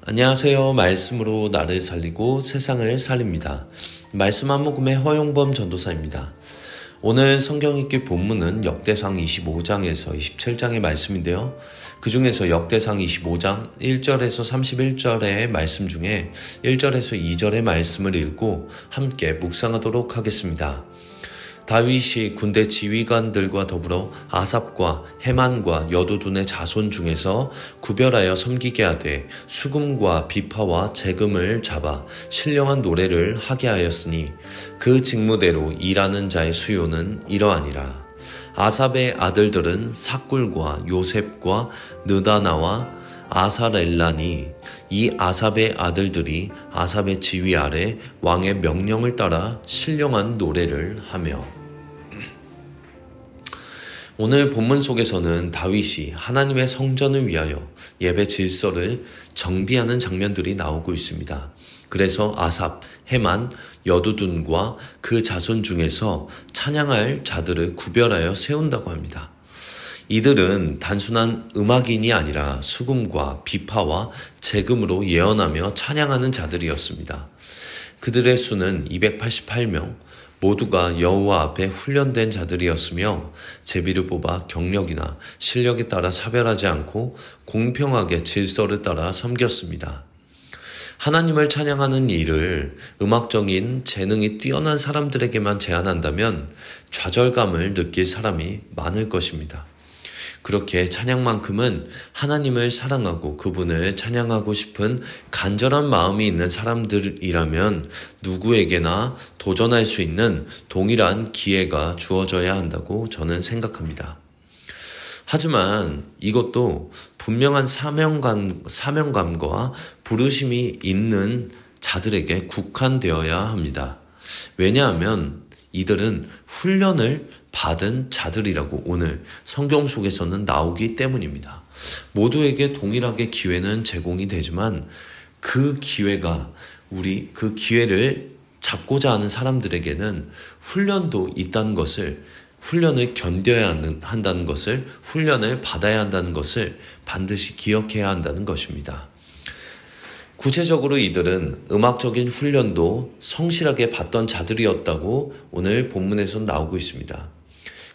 안녕하세요. 말씀으로 나를 살리고 세상을 살립니다. 말씀 한 모금의 허용범 전도사입니다. 오늘 성경 읽기 본문은 역대상 25장에서 27장의 말씀인데요. 그 중에서 역대상 25장 1절에서 31절의 말씀 중에 1절에서 2절의 말씀을 읽고 함께 묵상하도록 하겠습니다. 다윗이 군대 지휘관들과 더불어 아삽과 헤만과 여두둔의 자손 중에서 구별하여 섬기게 하되 수금과 비파와 재금을 잡아 신령한 노래를 하게 하였으니 그 직무대로 일하는 자의 수요는 이러하니라. 아삽의 아들들은 삭굴과 요셉과 느다나와 아사렐라니 이 아삽의 아들들이 아삽의 지휘 아래 왕의 명령을 따라 신령한 노래를 하며. 오늘 본문 속에서는 다윗이 하나님의 성전을 위하여 예배 질서를 정비하는 장면들이 나오고 있습니다. 그래서 아삽, 헤만, 여두둔과 그 자손 중에서 찬양할 자들을 구별하여 세운다고 합니다. 이들은 단순한 음악인이 아니라 수금과 비파와 재금으로 예언하며 찬양하는 자들이었습니다. 그들의 수는 288명, 모두가 여호와 앞에 훈련된 자들이었으며 제비를 뽑아 경력이나 실력에 따라 차별하지 않고 공평하게 질서를 따라 섬겼습니다. 하나님을 찬양하는 일을 음악적인 재능이 뛰어난 사람들에게만 제한한다면 좌절감을 느낄 사람이 많을 것입니다. 그렇게 찬양만큼은 하나님을 사랑하고 그분을 찬양하고 싶은 간절한 마음이 있는 사람들이라면 누구에게나 도전할 수 있는 동일한 기회가 주어져야 한다고 저는 생각합니다. 하지만 이것도 분명한 사명감과 부르심이 있는 자들에게 국한되어야 합니다. 왜냐하면 이들은 훈련을 받은 자들이라고 오늘 성경 속에서는 나오기 때문입니다. 모두에게 동일하게 기회는 제공이 되지만 그 기회를 잡고자 하는 사람들에게는 훈련도 있다는 것을, 훈련을 견뎌야 한다는 것을, 훈련을 받아야 한다는 것을 반드시 기억해야 한다는 것입니다. 구체적으로 이들은 음악적인 훈련도 성실하게 받던 자들이었다고 오늘 본문에서 나오고 있습니다.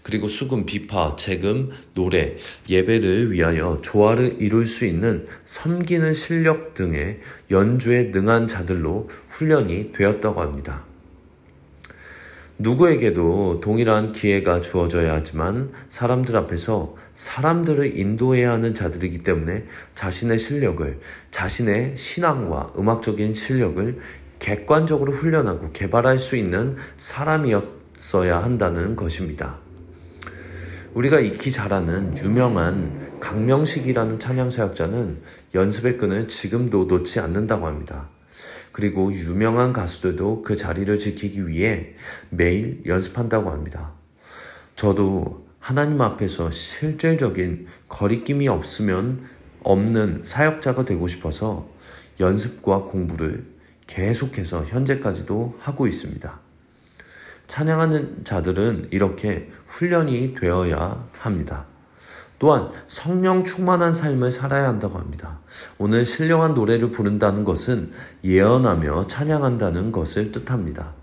그리고 수금, 비파, 재금, 노래, 예배를 위하여 조화를 이룰 수 있는 섬기는 실력 등의 연주에 능한 자들로 훈련이 되었다고 합니다. 누구에게도 동일한 기회가 주어져야 하지만 사람들 앞에서 사람들을 인도해야 하는 자들이기 때문에 자신의 실력을, 자신의 신앙과 음악적인 실력을 객관적으로 훈련하고 개발할 수 있는 사람이었어야 한다는 것입니다. 우리가 익히 잘 아는 유명한 강명식이라는 찬양사역자는 연습의 끈을 지금도 놓지 않는다고 합니다. 그리고 유명한 가수들도 그 자리를 지키기 위해 매일 연습한다고 합니다. 저도 하나님 앞에서 실질적인 거리낌이 없는 사역자가 되고 싶어서 연습과 공부를 계속해서 현재까지도 하고 있습니다. 찬양하는 자들은 이렇게 훈련이 되어야 합니다. 또한 성령 충만한 삶을 살아야 한다고 합니다. 오늘 신령한 노래를 부른다는 것은 예언하며 찬양한다는 것을 뜻합니다.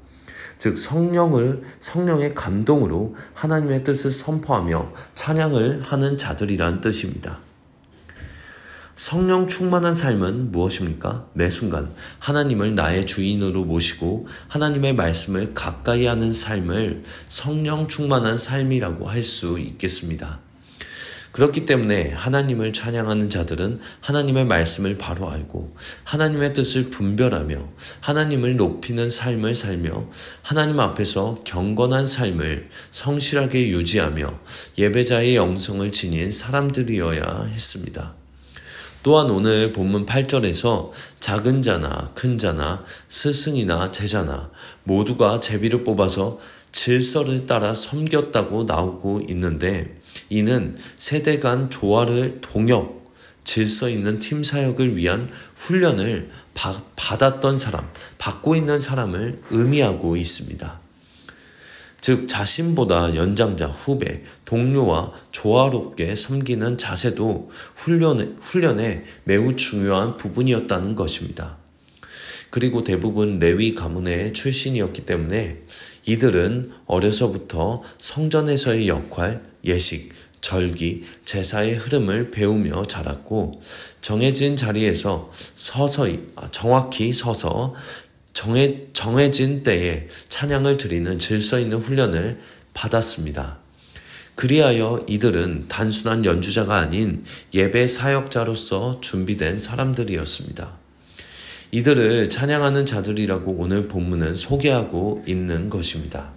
즉 성령의 감동으로 하나님의 뜻을 선포하며 찬양을 하는 자들이란 뜻입니다. 성령 충만한 삶은 무엇입니까? 매 순간 하나님을 나의 주인으로 모시고 하나님의 말씀을 가까이 하는 삶을 성령 충만한 삶이라고 할 수 있겠습니다. 그렇기 때문에 하나님을 찬양하는 자들은 하나님의 말씀을 바로 알고 하나님의 뜻을 분별하며 하나님을 높이는 삶을 살며 하나님 앞에서 경건한 삶을 성실하게 유지하며 예배자의 영성을 지닌 사람들이어야 했습니다. 또한 오늘 본문 8절에서 작은 자나 큰 자나 스승이나 제자나 모두가 제비를 뽑아서 질서를 따라 섬겼다고 나오고 있는데 이는 세대 간 조화를 질서 있는 팀 사역을 위한 훈련을 받았던 사람, 받고 있는 사람을 의미하고 있습니다. 즉 자신보다 연장자, 후배, 동료와 조화롭게 섬기는 자세도 훈련의 매우 중요한 부분이었다는 것입니다. 그리고 대부분 레위 가문의 출신이었기 때문에 이들은 어려서부터 성전에서의 역할, 예식, 절기, 제사의 흐름을 배우며 자랐고 정해진 자리에서 정확히 서서 정해진 때에 찬양을 드리는 질서 있는 훈련을 받았습니다. 그리하여 이들은 단순한 연주자가 아닌 예배 사역자로서 준비된 사람들이었습니다. 이들을 찬양하는 자들이라고 오늘 본문은 소개하고 있는 것입니다.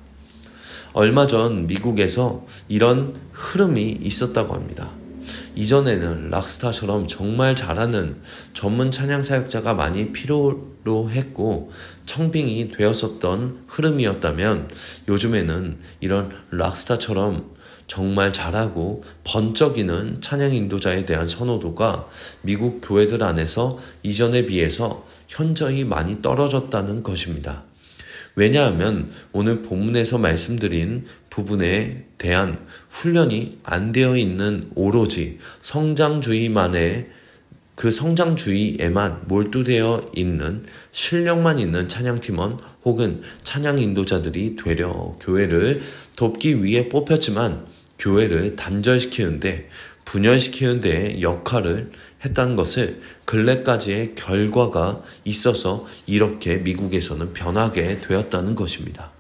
얼마 전 미국에서 이런 흐름이 있었다고 합니다. 이전에는 락스타처럼 정말 잘하는 전문 찬양 사역자가 많이 필요로 했고 청빙이 되었었던 흐름이었다면 요즘에는 이런 락스타처럼 정말 잘하고 번쩍이는 찬양 인도자에 대한 선호도가 미국 교회들 안에서 이전에 비해서 현저히 많이 떨어졌다는 것입니다. 왜냐하면 오늘 본문에서 말씀드린 부분에 대한 훈련이 안 되어 있는 오로지 성장주의에만 몰두되어 있는 실력만 있는 찬양팀원 혹은 찬양 인도자들이 되려 교회를 돕기 위해 뽑혔지만 교회를 단절시키는데 분열시키는 데 역할을 했다는 것을 근래까지의 결과가 있어서 이렇게 미국에서는 변하게 되었다는 것입니다.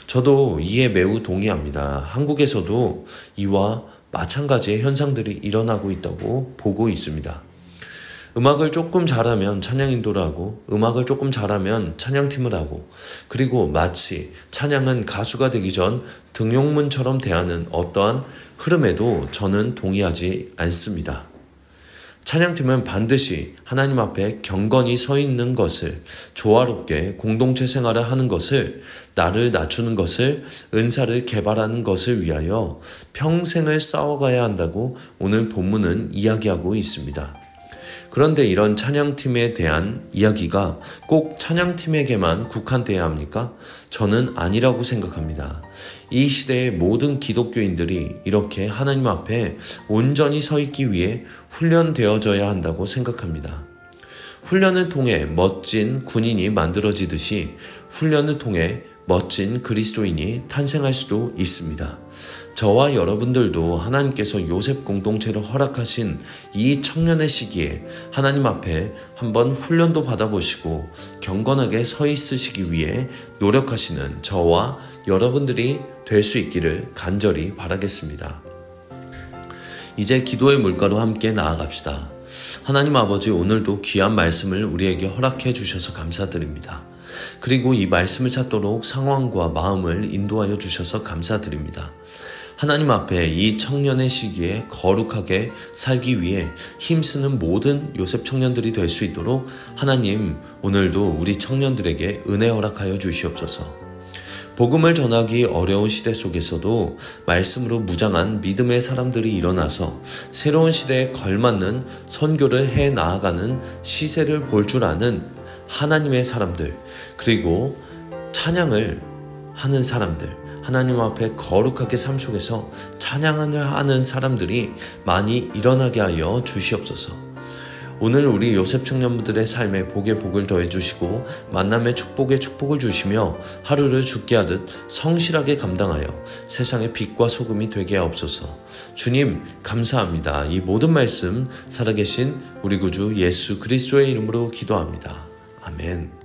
저도 이에 매우 동의합니다. 한국에서도 이와 마찬가지의 현상들이 일어나고 있다고 보고 있습니다. 음악을 조금 잘하면 찬양 인도를 하고 음악을 조금 잘하면 찬양팀을 하고 그리고 마치 찬양은 가수가 되기 전 등용문처럼 대하는 어떠한 흐름에도 저는 동의하지 않습니다. 찬양팀은 반드시 하나님 앞에 경건히 서 있는 것을, 조화롭게 공동체 생활을 하는 것을, 나를 낮추는 것을, 은사를 개발하는 것을 위하여 평생을 싸워가야 한다고 오늘 본문은 이야기하고 있습니다. 그런데 이런 찬양팀에 대한 이야기가 꼭 찬양팀에게만 국한되어야 합니까? 저는 아니라고 생각합니다. 이 시대의 모든 기독교인들이 이렇게 하나님 앞에 온전히 서 있기 위해 훈련되어져야 한다고 생각합니다. 훈련을 통해 멋진 군인이 만들어지듯이 훈련을 통해 멋진 그리스도인이 탄생할 수도 있습니다. 저와 여러분들도 하나님께서 요셉 공동체를 허락하신 이 청년의 시기에 하나님 앞에 한번 훈련도 받아보시고 경건하게 서 있으시기 위해 노력하시는 저와 여러분들이 될 수 있기를 간절히 바라겠습니다. 이제 기도의 물가로 함께 나아갑시다. 하나님 아버지, 오늘도 귀한 말씀을 우리에게 허락해 주셔서 감사드립니다. 그리고 이 말씀을 찾도록 상황과 마음을 인도하여 주셔서 감사드립니다. 하나님 앞에 이 청년의 시기에 거룩하게 살기 위해 힘쓰는 모든 요셉 청년들이 될 수 있도록 하나님, 오늘도 우리 청년들에게 은혜 허락하여 주시옵소서. 복음을 전하기 어려운 시대 속에서도 말씀으로 무장한 믿음의 사람들이 일어나서 새로운 시대에 걸맞는 선교를 해 나아가는 시세를 볼 줄 아는 하나님의 사람들, 그리고 찬양을 하는 사람들, 하나님 앞에 거룩하게 삶 속에서 찬양을 하는 사람들이 많이 일어나게 하여 주시옵소서. 오늘 우리 요셉 청년분들의 삶에 복에 복을 더해 주시고 만남의 축복에 축복을 주시며 하루를 죽게 하듯 성실하게 감당하여 세상의 빛과 소금이 되게 하옵소서. 주님 감사합니다. 이 모든 말씀 살아계신 우리 구주 예수 그리스도의 이름으로 기도합니다. 아멘.